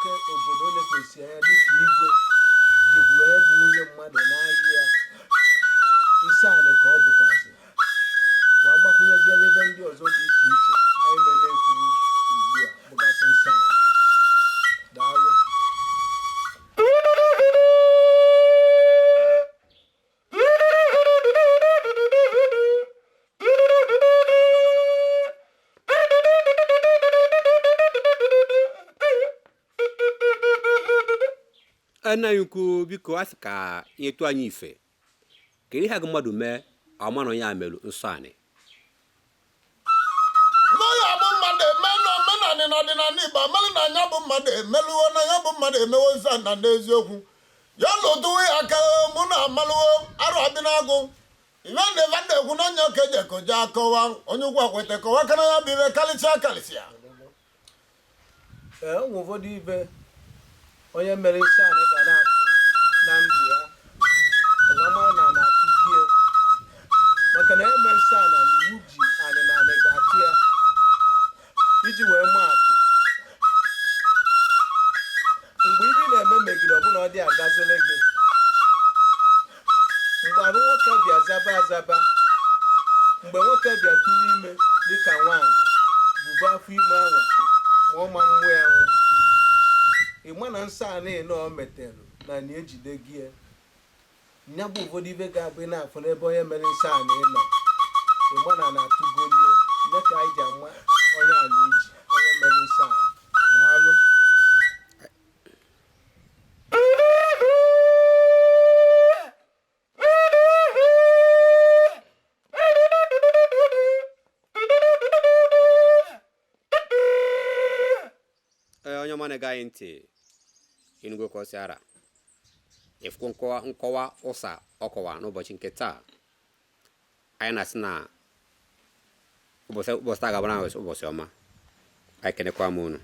nwoke obodo na-ekwesị anya dịka igwe jekwuru onye bụ nwunye mmadụ n'ahịa nsọ anị ka ọ bụkwazi wa gbakwunyeziela ebe ndị ọzọ dị iche iche anyị na-ekwu ugbu a bụgasị nsọ anị. Daalụ. Ifeanyichukwu biko asị ka ịtụ anyị ife kedu ihe agụ mmadụ mee ọmanụ ya merụ nsọ anị n'ọya bụ mmadụ eme n'omenanị na ọdịnala Igbo amalị na anya bụ mmadụ emelụwo na ya bụ mmadụ emewo nsọ na n'eziokwu ya lụtụwe aka mụ na amalụwo arụ adịnagụ ife na-ekwu n'anya ka eji ekoje akọwa onye ụgwọ akwete kọwa kana ya bụ ibe kalisia Ụmụ ụfọdụ ibe onye mere nsọ anị ga na-atụ na ndụ ya ọgwama na na-atụgie maka na eme nsọ ana na iwu ji anị na anị ga-atụ ya iji wee maa atụ mgbe ibi na-eme megide ọbụla ọ dị agazile gị mgbe arụ nwoke bịa zaba azaba mgbe nwoke bịa tụrụ ime dịka nwaanyị bụbu afọ ime anwa ma ọ ma mmụ ya mụ ịma na nsọ anị nọ meterụ na na ejide gị nya bụ ụfọdụ ibe ga-abụ na-afụ n'ebe onye mere nsọ anị nọ ịma na na-atụgolie nne ka anyị ji ama onye a na-eji onye mere nsọ anị. Daalụ. onye ọma na-ege anyị ntị Enugu Kosiara ifukwu nkọwa ụsa ọkọwa n'ụbọchị nke taa anyị na-asị na ụbọchị taa ga-abụ na ụbọchị ọma anyị kenekwa m unu.